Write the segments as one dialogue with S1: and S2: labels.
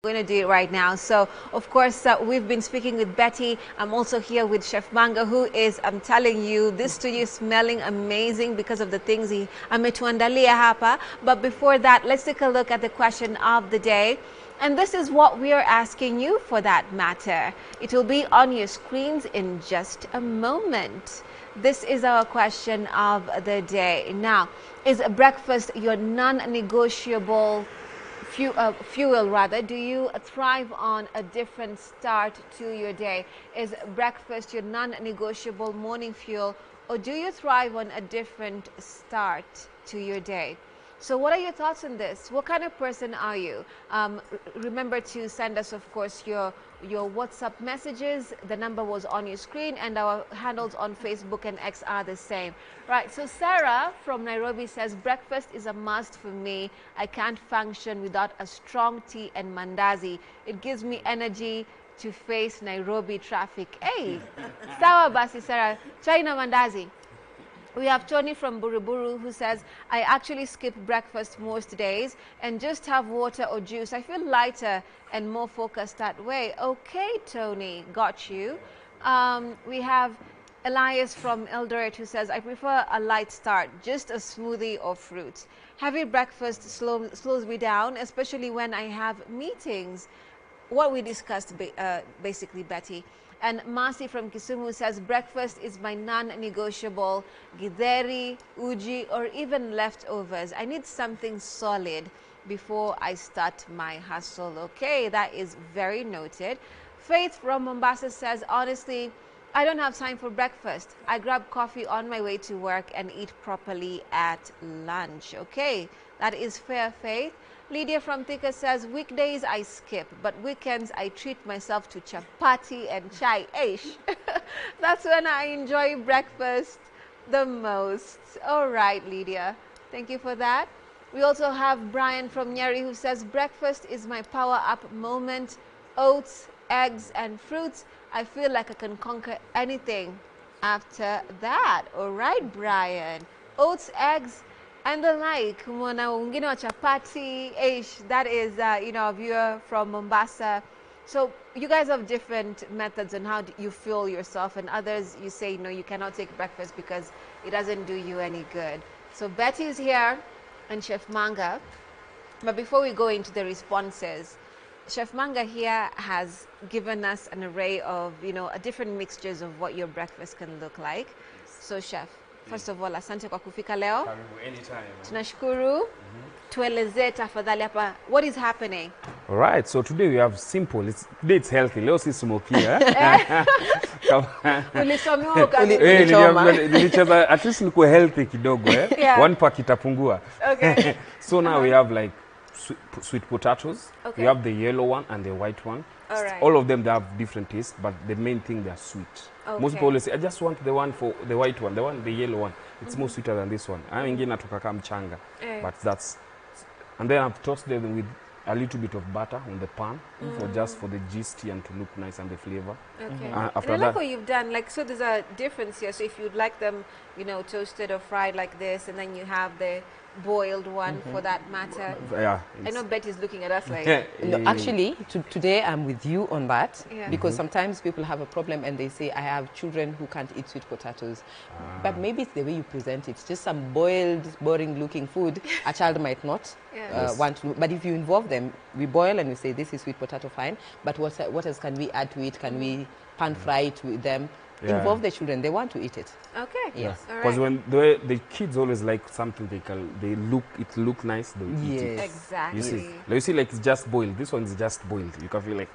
S1: We're going to do it right now. So, of course, we've been speaking with Betty. I'm also here with Chef Manga, who is, I'm telling you, this studio is smelling amazing because of the things he ametuandalia hapa. But before that, let's take a look at the question of the day. And this is what we are asking you for that matter. It will be on your screens in just a moment. This is our question of the day. Now, is breakfast your non-negotiable fuel rather? Do you thrive on a different start to your day? Is breakfast your non-negotiable morning fuel, or do you thrive on a different start to your day? So what are your thoughts on this? What kind of person are you? Remember to send us, of course, your WhatsApp messages. The number was on your screen, and our handles on Facebook and X are the same. Right, so Sarah from Nairobi says, breakfast is a must for me. I can't function without a strong tea and mandazi. It gives me energy to face Nairobi traffic. Hey, sawa basi Sarah, chai na mandazi. We have Tony from Buruburu who says, I actually skip breakfast most days and just have water or juice. I feel lighter and more focused that way. Okay, Tony, got you. We have Elias from Eldoret who says, I prefer a light start, just a smoothie or fruit. Heavy breakfast slows me down, especially when I have meetings. What we discussed basically, Betty. And Marcy from Kisumu says, breakfast is my non-negotiable. Githeri, uji, or even leftovers. I need something solid before I start my hustle. Okay, that is very noted. Faith from Mombasa says, honestly, I don't have time for breakfast. I grab coffee on my way to work and eat properly at lunch. Okay, that is fair, Faith. Lydia from Thika says, weekdays I skip, but weekends I treat myself to chapati and chai. Eish. That's when I enjoy breakfast the most. All right, Lydia. Thank you for that. We also have Brian from Nyeri who says, breakfast is my power-up moment. Oats, eggs, and fruits. I feel like I can conquer anything after that. All right, Brian. Oats, eggs, and the like. Mwana wengine wa chapati. That is, a viewer from Mombasa. So you guys have different methods on how you fuel yourself, and others you say, no, you cannot take breakfast because it doesn't do you any good. So Betty is here and Chef Manga. But before we go into the responses, Chef Manga here has given us an array of, different mixtures of what your breakfast can look like. So Chef, first of all, asante kwa kufika leo.
S2: Anytime.
S1: Tunashukuru. Tueleze tafadhali hapa, what is happening?
S2: All right, so today we have simple. Today it's healthy. Leo si smoky,
S1: Ulisomewa ukachoma.
S2: Nilicheza at least nikuwe healthy kidogo,
S1: Yeah.
S2: One pack itapungua.
S1: Okay.
S2: So now we have like sweet potatoes.
S1: Okay.
S2: We have the yellow one and the white one.
S1: All right.
S2: All of them, they have different tastes, but the main thing, they are sweet.
S1: Okay.
S2: Most people always say, I just want the one for the white one, the yellow one. It's more sweeter than this one. I'm ingine natoka mchanga, but that's, and then I've tossed them with a little bit of butter on the pan for the gist and to look nice and the flavor.
S1: Okay.
S2: After
S1: and I like
S2: that,
S1: what you've done. Like, so there's a difference here. So if you'd like them, toasted or fried like this, and then you have the boiled one for that matter.
S2: yeah.
S1: I know Betty's looking at us like,
S3: No, actually, today I'm with you on that,
S1: Yeah.
S3: because sometimes people have a problem and they say, I have children who can't eat sweet potatoes. But maybe it's the way you present it. Just some boiled, boring-looking food a child might not want to. But if you involve them, we boil and we say, this is sweet potato, fine. But what else can we add to it? Can we pan fry it with them?
S2: Yeah.
S3: Involve the children. They want to eat it.
S1: okay.
S3: Yes.
S1: All
S2: Because
S1: right.
S2: when the kids always like something it look nice, they eat it.
S3: Yes.
S1: Exactly.
S2: You see, like it's just boiled. This one is just boiled. You can feel like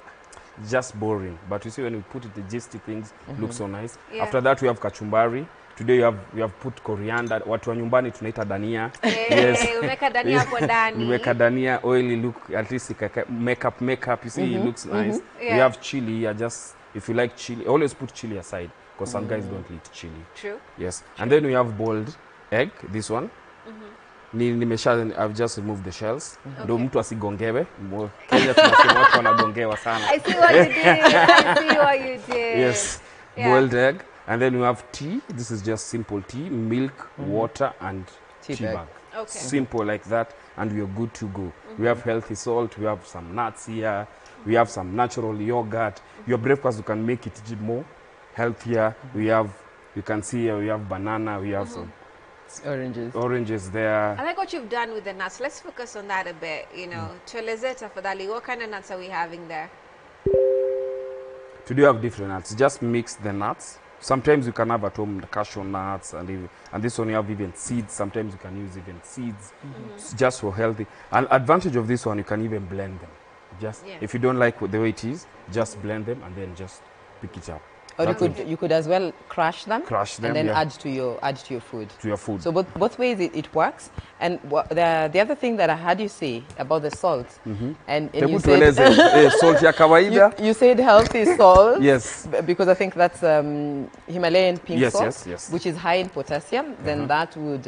S2: it's just boring. But you see, when we put it, the tasty things look so nice.
S1: Yeah.
S2: After that, we have kachumbari. Today we have put coriander. Watu wa nyumbani tunaita dania. Yes.
S1: Umeka dania hapo ndani.
S2: Nimeweka dania, oily look, at least makeup. You see, it looks nice.
S1: Yeah.
S2: We have chili. If you like chili, always put chili aside because some guys don't eat chili.
S1: True.
S2: Yes. And then we have boiled egg, this one. I've just removed the shells. Ndio mtu asigongewe. Kenya tunasema watu wanagongewa sana.
S1: I see what you did. I see what you did.
S2: Yes.
S1: Yeah.
S2: Boiled egg. And then we have tea. This is just simple tea, milk, water, and tea bag.
S1: Okay.
S2: Simple like that, and we are good to go. We have healthy salt. We have some nuts here. We have some natural yogurt. Your breakfast, you can make it more healthier. We have, you can see here, we have banana. We have some oranges there.
S1: I like what you've done with the nuts. Let's focus on that a bit. You know, Tuelezeta Fadhali, what kind of nuts are we having there?
S2: Today we have different nuts. Just mix the nuts. Sometimes you can have at home the cashew nuts, and this one you have even seeds. Sometimes you can use even seeds, just for healthy. And advantage of this one, you can even blend them. Just if you don't like the way it is, just blend them and then just pick it up.
S3: Or you could as well crush them, and then add to your food.
S2: To your food.
S3: So both ways it works. And the other thing that I had you say about the salt, and you said
S2: salt ya kawaida.
S3: You said healthy salt.
S2: Yes.
S3: Because I think that's Himalayan pink salt,
S2: yes.
S3: which is high in potassium. Then that would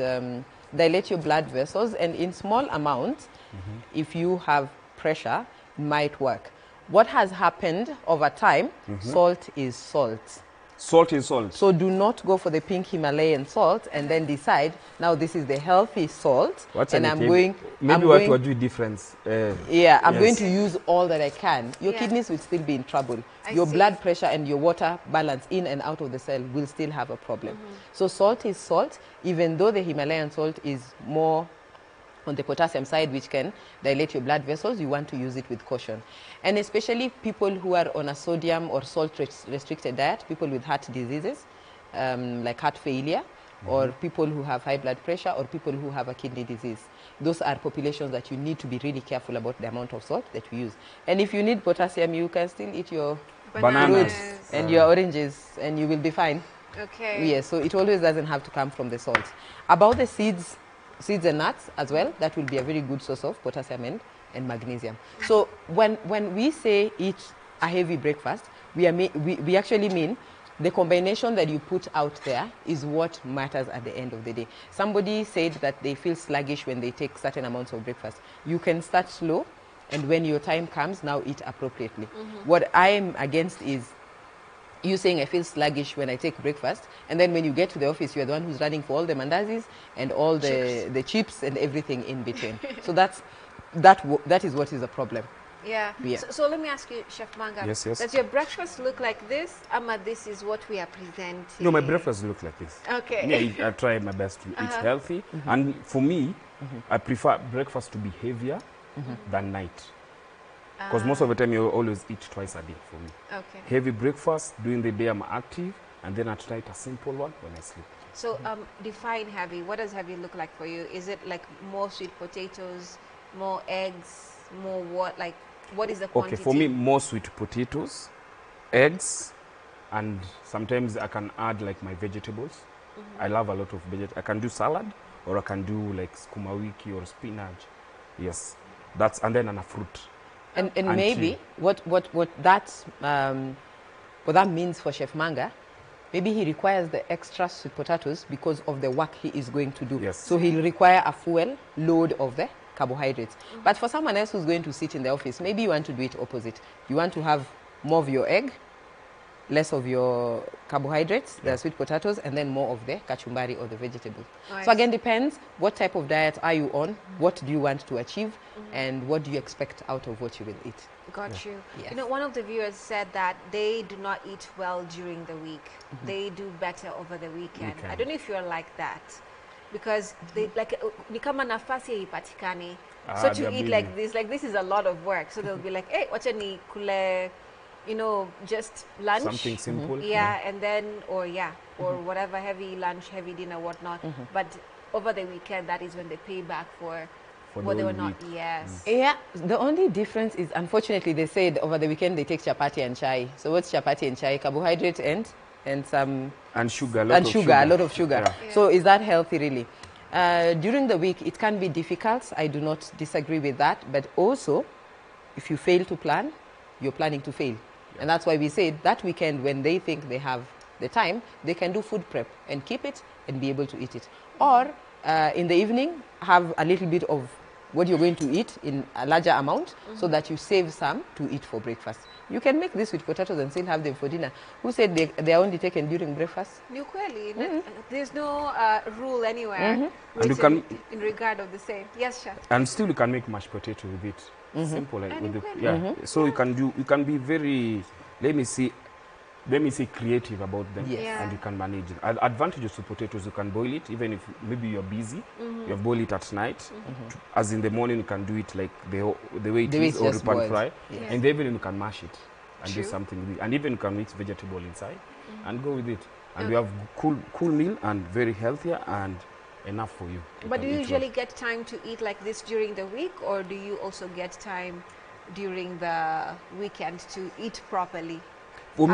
S3: dilate your blood vessels, and in small amounts, if you have pressure, might work. What has happened over time, salt is salt.
S2: Salt is salt.
S3: So do not go for the pink Himalayan salt and then decide, now this is the healthy salt.
S2: And I'm going... Maybe what would do difference?
S3: I'm going to use all that I can. Your kidneys will still be in trouble. Your blood pressure and your water balance in and out of the cell will still have a problem. So salt is salt, even though the Himalayan salt is more on the potassium side, which can dilate your blood vessels. You want to use it with caution. And especially people who are on a sodium or salt restricted diet, people with heart diseases, like heart failure, or people who have high blood pressure, or people who have a kidney disease. Those are populations that you need to be really careful about the amount of salt that you use. And if you need potassium, you can still eat your fruits and your oranges, and you will be fine.
S1: Okay.
S3: Yes, so it always doesn't have to come from the salt. About the seeds and nuts as well, that will be a very good source of potassium and magnesium. So when we say eat a heavy breakfast, we actually mean the combination that you put out there is what matters at the end of the day. Somebody said that they feel sluggish when they take certain amounts of breakfast. You can start slow, and when your time comes, now eat appropriately. What I am against is you saying I feel sluggish when I take breakfast, and then when you get to the office, you're the one who's running for all the mandazis and all the chips and everything in between. So that is what is a problem.
S1: Yeah. So let me ask you, Chef Manga.
S2: Yes.
S1: Does your breakfast look like this? Ama, this is what we are presenting?
S2: No, my breakfast look like this.
S1: Okay.
S2: I try my best to eat healthy. And for me, I prefer breakfast to be heavier than night. Because most of the time you always eat twice a day for me.
S1: Okay.
S2: Heavy breakfast, during the day I'm active, and then at night a simple one when I sleep.
S1: So define heavy. What does heavy look like for you? Is it like more sweet potatoes, more eggs, more what? Like, what is the quantity?
S2: Okay, for me, more sweet potatoes, eggs, and sometimes I can add like my vegetables. I love a lot of vegetables. I can do salad, or I can do like skuma wiki or spinach. Yes, and then a fruit.
S3: And maybe what that means for Chef Manga, maybe he requires the extra sweet potatoes because of the work he is going to do.
S2: Yes.
S3: So he'll require a fuel load of the carbohydrates. But for someone else who's going to sit in the office, maybe you want to do it opposite. You want to have more of your egg, less of your carbohydrates, the sweet potatoes, and then more of the kachumbari or the vegetables. Nice. So again, depends what type of diet are you on, what do you want to achieve, and what do you expect out of what you will eat.
S1: Got you.
S3: Yes.
S1: You know, one of the viewers said that they do not eat well during the week. They do better over the weekend. I don't know if you're like that. Because they like ni kama nafasi haipatikani. So to eat like this is a lot of work. So they'll be like, hey, wacha ni kule, you know, just lunch.
S2: Something simple.
S1: And then, or whatever, heavy lunch, heavy dinner, whatnot. But over the weekend, that is when they pay back for what they were not. Yes.
S3: Yeah, the only difference is, unfortunately, they said over the weekend they take chapati and chai. So what's chapati and chai? Carbohydrate and some...
S2: And sugar, a
S3: lot of sugar. Yeah. So is that healthy, really? During the week, it can be difficult. I do not disagree with that. But also, if you fail to plan, you're planning to fail. And that's why we said that weekend, when they think they have the time, they can do food prep and keep it and be able to eat it. Or in the evening, have a little bit of what you're going to eat in a larger amount so that you save some to eat for breakfast. You can make this with potatoes and still have them for dinner. Who said they are only taken during breakfast?
S1: There's no rule anywhere
S2: And you can,
S1: in regard of the same. Yes, Chef.
S2: and still you can make mashed potato with it. Simple, like with the, So you can be very, let me see, creative about them, and you can manage it. Advantages of potatoes, you can boil it, even if maybe you're busy, you have boil it at night. As in the morning, you can do it like the way it is, or you pan fry. And in the evening, you can mash it and do something with it. And even you can mix vegetable inside and go with it. And we have cool meal and very healthier and enough for you.
S1: But do you usually get time to eat like this during the week, or do you also get time during the weekend to eat properly?
S2: For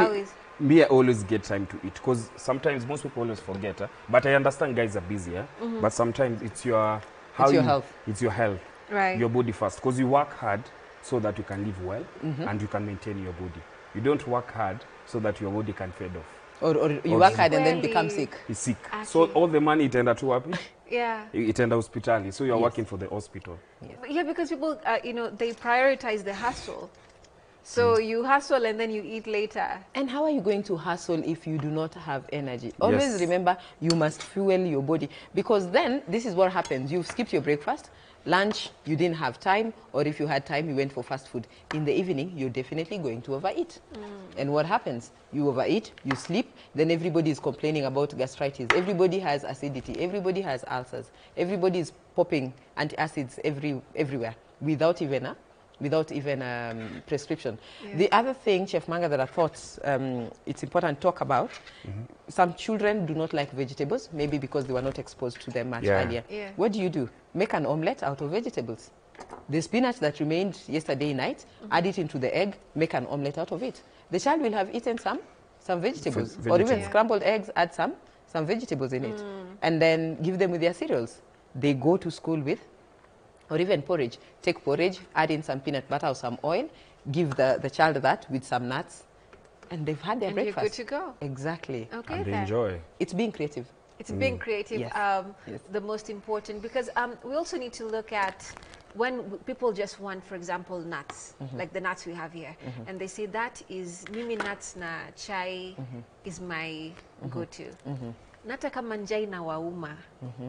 S2: me, I always get time to eat, because sometimes most people always forget. But I understand guys are busy. But sometimes it's your health. It's your health.
S1: Right.
S2: Your body first. Because you work hard so that you can live well and you can maintain your body. You don't work hard so that your body can fade off.
S3: Or you work hard and then become sick.
S2: He's sick. So all the money it ends to happen. It ends hospital. So you're working for the hospital.
S1: Yeah, because people, they prioritize the hustle. So you hustle and then you eat later.
S3: And how are you going to hustle if you do not have energy? Always remember, you must fuel your body. Because then, this is what happens. You've skipped your breakfast. Lunch, you didn't have time. Or if you had time, you went for fast food. In the evening, you're definitely going to overeat. And what happens? You overeat, you sleep, then everybody is complaining about gastritis. Everybody has acidity. Everybody has ulcers. Everybody is popping antacids everywhere without even prescription. The other thing, Chef Manga, that I thought it's important to talk about, some children do not like vegetables, maybe because they were not exposed to them much earlier. What do? Make an omelette out of vegetables. The spinach that remained yesterday night, add it into the egg, make an omelette out of it. The child will have eaten some vegetables. Or even scrambled eggs, add some vegetables in it. And then give them with their cereals. They go to school with, or even porridge. Take porridge, add in some peanut butter or some oil, give the child that with some nuts, and they've had their breakfast.
S1: You're good to go.
S3: Exactly.
S1: Okay,
S2: and they enjoy.
S3: It's being creative.
S1: It's being creative,
S3: Yes.
S1: the most important, because we also need to look at when people just want, for example, nuts, like the nuts we have here, and they say that is, mimi nuts na chai is my go-to. Nata kama njai na wauma,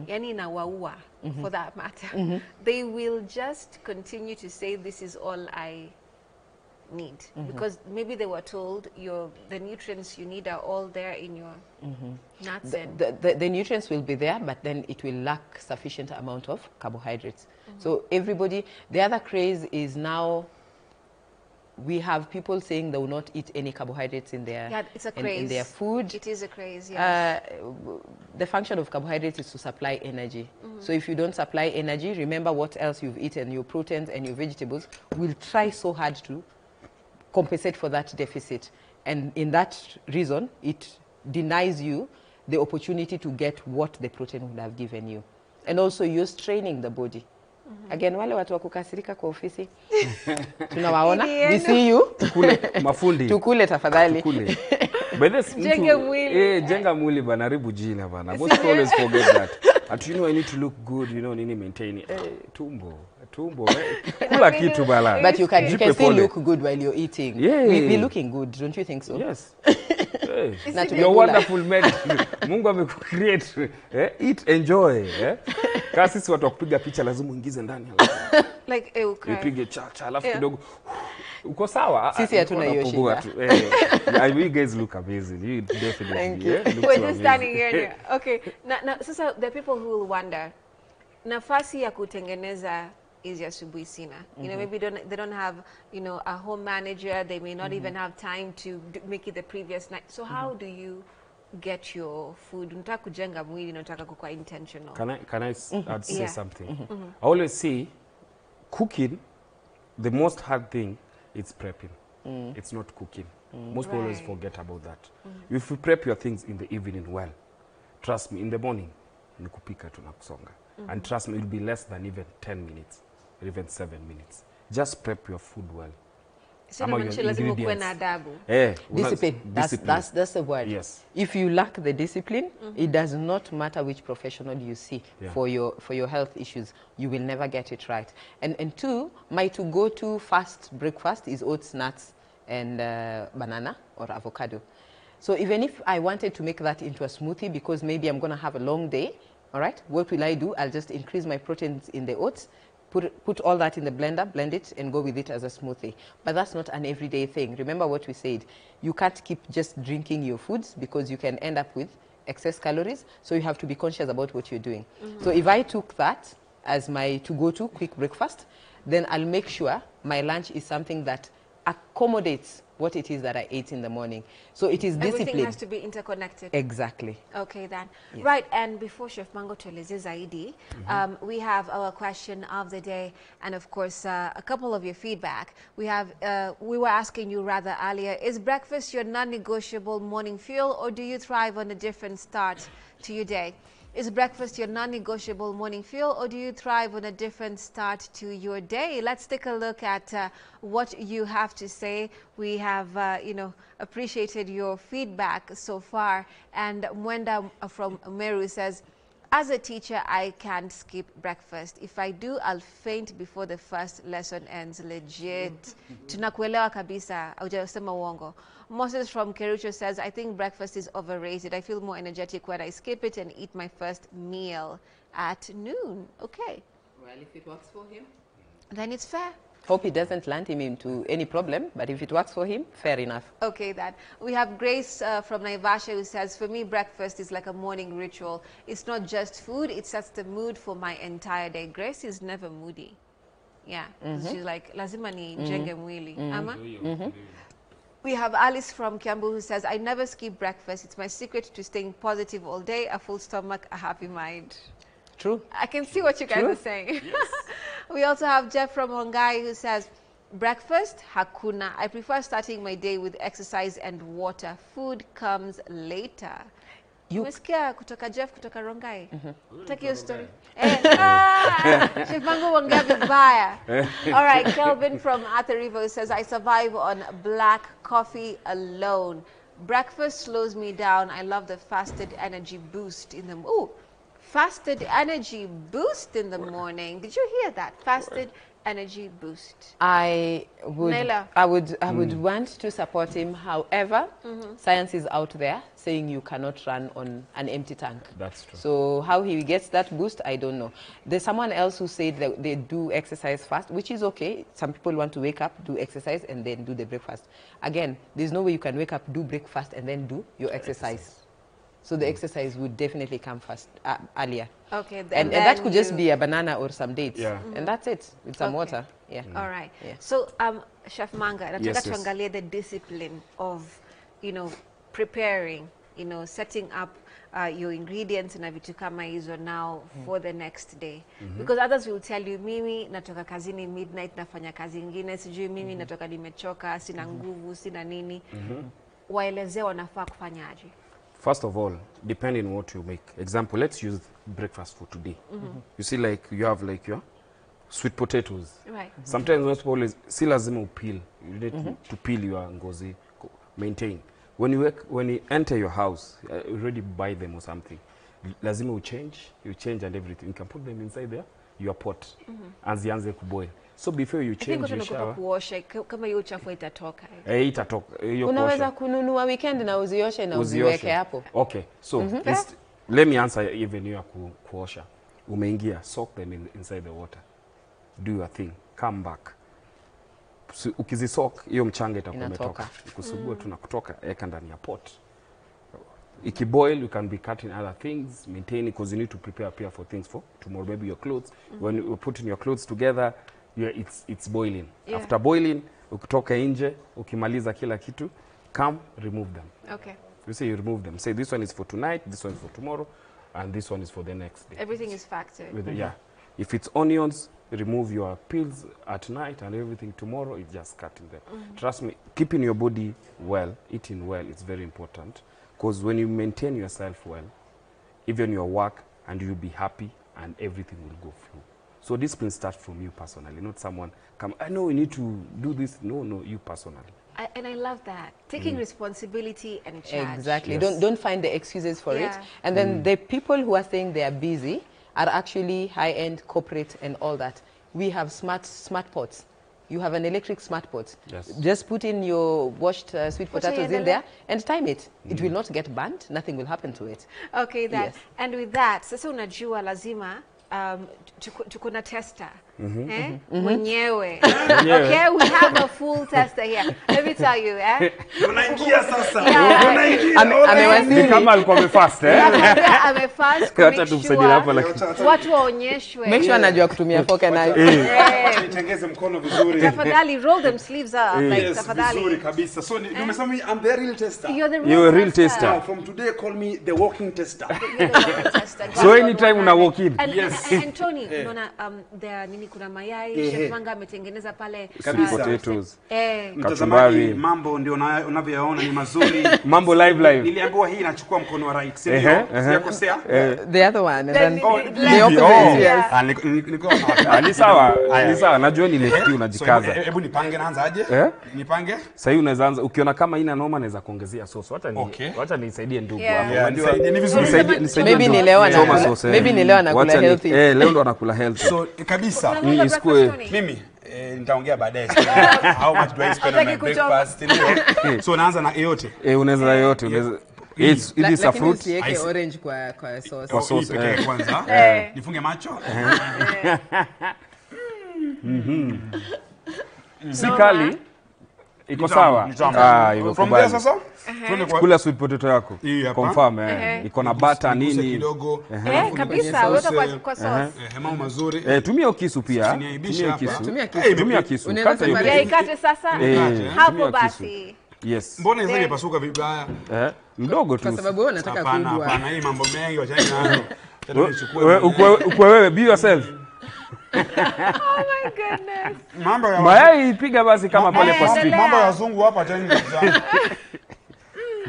S1: yani na waua, for that matter, they will just continue to say this is all I need, because maybe they were told the nutrients you need are all there in your nuts.
S3: The nutrients will be there, but then it will lack sufficient amount of carbohydrates. So everybody, the other craze is now, we have people saying they will not eat any carbohydrates in their,
S1: it's a craze.
S3: In their food.
S1: It is a craze, yes.
S3: The function of carbohydrates is to supply energy. So if you don't supply energy, remember what else you've eaten, your proteins and your vegetables will try so hard to compensate for that deficit. And in that reason, it denies you the opportunity to get what the protein would have given you. And also you're straining the body. Again, wale watu wa kukasirika kwa ofisi, tunawaona, we see you.
S2: Tukule, mafundi.
S3: Tukule tafadhali.
S2: Tukule. But this
S1: jenga mwili.
S2: Jenga mwili bana, ribu jina bana. Most people always forget that. And I need to look good, nini maintain it. Tumbo, kula kitu bala.
S3: But you can still look good while you're eating.
S2: Yeah.
S3: We're looking good, don't you think so?
S2: Yes. You're wonderful made. Mungu amekucreate. Eat, enjoy. Kasi sisi watu kupiga picha lazima uingize ndani.
S1: Like
S2: upige cha alafu kidogo. Uko sawa?
S3: Sisi hatuna hiyo shida.
S2: You guys look amazing. You definitely.
S3: Thank you.
S1: We're just standing here. Okay. Now, sasa there are people who will wonder, nafasi ya kutengeneza is ya asubuhi sina. Maybe they don't have, a home manager. They may not even have time to make it the previous night. So how do you get your food? Unataka kujenga mwili, unataka kuwa intentional.
S2: Can I say something? I always say, cooking, the most hard thing is prepping. It's not cooking. Most people always forget about that. If you prep your things in the evening well, trust me, in the morning, ni kupika tu na kusonga. And trust me, it will be less than even 10 minutes, or even 7 minutes. Just prep your food well.
S1: Sina maanisha lazima ukuwe na adabu.
S3: Discipline. That's the word.
S2: Yes.
S3: If you lack the discipline, it does not matter which professional you see for your health issues. You will never get it right. And two, my to-go-to fast breakfast is oats, nuts, and banana or avocado. So even if I wanted to make that into a smoothie because maybe I'm going to have a long day, all right, what will I do? I'll just increase my proteins in the oats, put all that in the blender, blend it, and go with it as a smoothie. But that's not an everyday thing. Remember what we said. You can't keep just drinking your foods because you can end up with excess calories. So you have to be conscious about what you're doing. So if I took that as my to-go-to quick breakfast, then I'll make sure my lunch is something that accommodates what it is that I ate in the morning. So it is discipline.
S1: Everything has to be interconnected.
S3: Exactly.
S1: Okay, then.
S3: Yes.
S1: Right, and before Chef Mango tueleze zaidi, we have our question of the day, and of course, a couple of your feedback. We were asking you rather earlier, is breakfast your non-negotiable morning fuel, or do you thrive on a different start to your day? Is breakfast your non-negotiable morning fuel, or do you thrive on a different start to your day? Let's take a look at what you have to say. We have, appreciated your feedback so far. And Mwenda from Meru says, as a teacher, I can't skip breakfast. If I do, I'll faint before the first lesson ends. Legit. Tunakuelewa kabisa. Haujasema uongo. Moses from Kerucho says, I think breakfast is overrated. I feel more energetic when I skip it and eat my first meal at noon. Okay.
S3: Well, if it works for him,
S1: then it's fair.
S3: Hope it doesn't land him into any problem, but if it works for him, fair enough.
S1: Okay, then. We have Grace from Naivasha who says, for me, breakfast is like a morning ritual. It's not just food, it sets the mood for my entire day. Grace is never moody. Yeah. She's like, lazima ni jenge mwili. Ama? We have Alice from Kiambu who says, I never skip breakfast. It's my secret to staying positive all day. A full stomach, a happy mind.
S3: True.
S1: I can see what you guys are saying. Yes. We also have Jeff from Hongai who says, breakfast, hakuna. I prefer starting my day with exercise and water. Food comes later. Umesikia kutoka Jeff kutoka Rongai? Take your story. Chef Mango wanga vibaya. All right, Kelvin from Arthur River says, I survive on black coffee alone. Breakfast slows me down. I love the fasted energy boost in the fasted energy boost in the morning. Did you hear that? Fasted energy boost.
S3: I would want to support him. However, science is out there saying you cannot run on an empty tank.
S2: That's true.
S3: So how he gets that boost, I don't know. There's someone else who said that they do exercise fast, which is okay. Some people want to wake up, do exercise, and then do the breakfast. Again, there's no way you can wake up, do breakfast, and then do your exercise. So the exercise would definitely come first, earlier.
S1: Okay.
S3: And that could just be a banana or some dates.
S2: Yeah.
S3: And that's it, with some water. Yeah.
S1: All right.
S3: Yeah.
S1: So, Chef Manga, nataka tuangalie the discipline of, preparing, setting up your ingredients na vitu kama hizo now for the next day. Because others will tell you, mimi natoka kazini midnight, nafanya kazi ingine, sijui mimi natoka nimechoka, sina nguvu, sina nini. Waelezee wanafaa kufanyaje?
S2: First of all, depending on what you make. Example, let's use breakfast for today. You see, like, you have like your sweet potatoes.
S1: Right.
S2: Sometimes most people si lazima upeel. You need to peel your ngozi, maintain. When you enter your house, you already buy them or something. Lazima you change and everything. You can put them inside there, your pot, and zianze kuboil. So before you change your shower,
S1: kuosha kama hiyo uchafu itatoka.
S2: Itatoka.
S3: Unaweza kununua weekend na uzioshe na uziweke hapo.
S2: Okay. So let me answer even you kuosha. Umeingia, soak them inside the water. Do your thing. Come back. So, ukizisoak hiyo mchanga itakuwa imetoka. Kusugua tu na kutoka, eka ndani ya pot. Ikiboil, you can be cutting other things, maintaining, because you need to prepare for things for tomorrow. Maybe your clothes. When you put your clothes together, it's boiling. Yeah. After boiling, ukitoka nje, ukimaliza kila kitu, come, remove them.
S1: Okay.
S2: You say you remove them. Say this one is for tonight, this one is for tomorrow, and this one is for the next day.
S1: Everything is factored.
S2: Yeah. If it's onions, remove your peels at night, and everything tomorrow is just cutting them. Trust me, keeping your body well, eating well, it's very important. Because when you maintain yourself well, even your work, and you'll be happy, and everything will go through. So discipline starts from you personally, not someone come, I know we need to do this. No, you personally.
S1: And I love that. Taking responsibility and charge.
S3: Exactly.
S2: Yes.
S3: Don't find the excuses for it. And then the people who are saying they are busy are actually high-end corporate and all that. We have smart pots. You have an electric smart pot.
S2: Yes.
S3: Just put in your washed sweet potatoes in there and time it. It will not get burnt. Nothing will happen to it.
S1: Okay, that.
S3: Yes.
S1: And with that, sasa unajua lazima tuko na tester. Mwenyewe. Okay, we have a full tester here. Let me tell you,
S4: Unaingia sasa.
S2: Ni kama alikuwa amefast,
S1: amefast
S2: Hata tumsaidie hapo lakini.
S1: Watu waonyeshwe.
S3: Make sure anajua kutumia fork and knife.
S4: Tengeze mkono vizuri.
S1: Tafadhali roll them sleeves up. Like
S4: Yes,
S1: tafadhali.
S4: vizuri kabisa. So nimesema I'm the real tester.
S1: You're
S2: a real tester.
S4: From today call me the walking tester.
S1: You're the walking tester.
S2: So anytime una walk in.
S1: And Tony, unaona there nini kuna mayai, Chef Manga ametengeneza pale
S2: Sweet potatoes.
S4: Mtazamaji, mambo ndio unavyoyaona ni mazuri.
S2: Mambo live.
S4: Niliambiwa hii inachukua mkono wa right, si ndio? Sijakosea?
S3: The other one. And then
S1: the
S3: opposite, yes.
S2: Ni sawa. Najua ni lefty unajikaza.
S4: Hebu nipange naanza aje? Nipange?
S2: Sasa hii unaweza anza ukiona kama ina noma naweza kuongezea sauce. Wacha nisaidie ndugu hapo.
S4: Nisaidie ni vizuri.
S3: Maybe ni leo anakula healthy.
S2: Leo ndo anakula healthy.
S4: So kabisa
S2: Isikue
S4: mimi nitaongea baadaye. How much do I spend on my breakfast? So naanza na yote.
S2: Unaweza yote. It is a fruit.
S3: Usiweke orange kwa sauce.
S2: Kwa sauce
S4: pekee kwanza. Nifunge macho.
S2: Si kali. Iko sawa.
S4: From there sasa?
S2: Kula sweet potato yako. Confirm iko na butter nini
S4: kidogo.
S1: Kabisa, weka kwa sauce.
S4: Mambo mazuri.
S2: Tumia kisu pia. Tumia kisu. Kata hiyo.
S1: Ya ikate sasa. Hapo basi.
S2: Yes.
S4: Mbona hizo pasuka vibaya?
S2: Mdogo tu.
S3: Kwa sababu wewe unataka kuibwa.
S4: Hapana, hii mambo mengi wachana
S2: nayo. Wewe be yourself.
S1: Oh my goodness.
S4: Mambo ya
S2: mayai piga basi kama pale kwa street.
S4: Mambo ya wazungu hapa tena.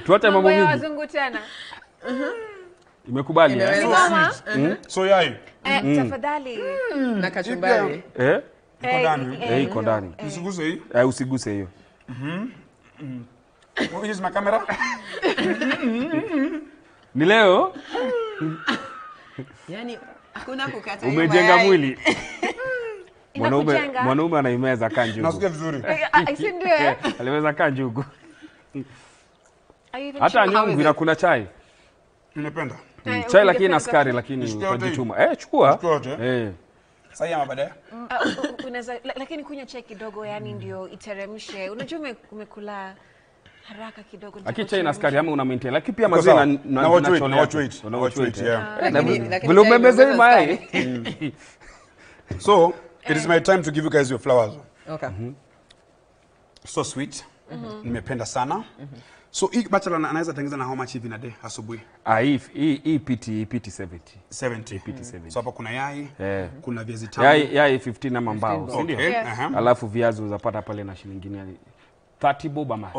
S2: Tuache mambo mingi.
S1: Mambo ya wazungu tena.
S2: Imekubali.
S4: So yai.
S1: Tafadhali.
S3: Na kachumbari.
S4: Iko ndani.
S2: Iko ndani.
S4: Usiguse hii.
S2: Usiguse hiyo.
S4: Use my camera.
S2: Ni leo.
S3: Yani hakuna kukata.
S2: Umejenga mwili. Mwanaume anaimeza kanju.
S4: Nasikia vizuri.
S1: Si ndio?
S2: Alimeza kanju huko. Hata nyongo inakula chai.
S4: Ninapenda.
S2: Chai lakini na sukari lakini utajituma. Chukua.
S4: Sasa ya baadaye.
S1: Unaweza lakini kunywa chai kidogo yani ndio iteremshe. Unajua umekula haraka kidogo.
S2: Lakini chai na sukari ama una maintain. Lakini pia maziwa
S4: na watch weight.
S2: Vile umemeza mayai.
S4: So, it is my time to give you guys your flowers.
S3: Okay.
S4: So sweet. Nimependa sana. So hii bachelor anaweza tengeneza na how much hivi na day asubuhi?
S2: Hii piti 70.
S4: 70. So hapa kuna yai, kuna viazi tamu.
S2: Yai 15 ama mbao, si ndio? Alafu viazi uzapata pale na shilingi ni 30 bob ama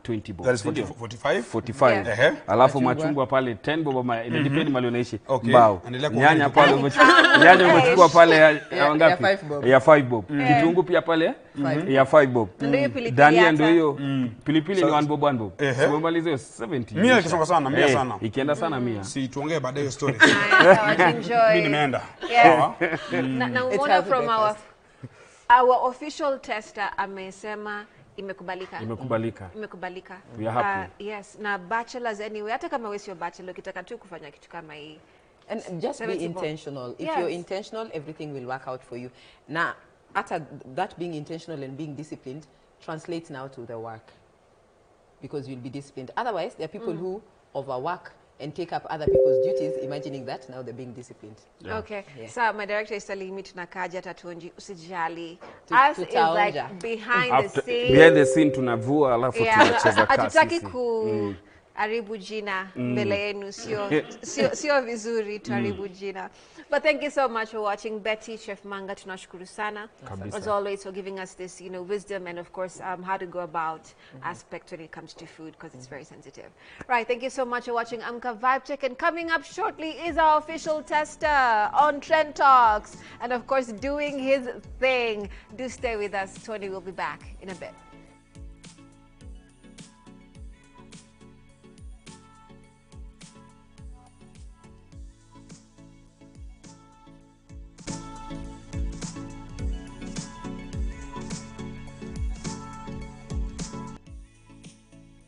S2: 20 bob.
S4: That is 45.
S2: 45. Alafu machungwa pale 10 bob ama ina depend mali unaishi. Mbao. Nyanya pale umechukua pale ya ngapi? Ya 5 bob. Kitunguu pia pale ya 5 bob. Dania ndio hiyo. Pilipili ni 1 bob 1 bob. Umemaliza 70.
S4: Mimi nikisonga sana, mimi sana.
S2: Ikienda sana 100.
S4: Si tuongee baadaye hiyo story.
S1: Enjoy.
S4: Mimi nimeenda.
S1: Na umeona from our official tester amesema imekubalika.
S2: We are happy.
S1: Yes, na bachelors anyway, hata kama wewe sio bachelor ukitaka tu kufanya kitu kama hii.
S3: And just be intentional. If you're intentional, everything will work out for you. Now, after that being intentional and being disciplined, translates now to the work. Because you'll be disciplined. Otherwise, there are people who overwork and take up other people's duties, imagining that now they're being disciplined.
S1: Yeah. Okay. Yeah. So my director is telling me tunakaja tatuonji usijali. Us is like behind the scene.
S2: Behind the scene tunavua alafu tunacheza kasi.
S1: Hatutaki haribu jina mbele yenu, sio vizuri tuharibu jina. But thank you so much for watching. Betty, Chef Manga, tunashukuru sana as always for giving us this, wisdom and of course how to go about aspect when it comes to food, because it's very sensitive. Right, thank you so much for watching Amka Vibe Check, and coming up shortly is our official tester on Trend Talks, and of course doing his thing. Do stay with us. Tony will be back in a bit.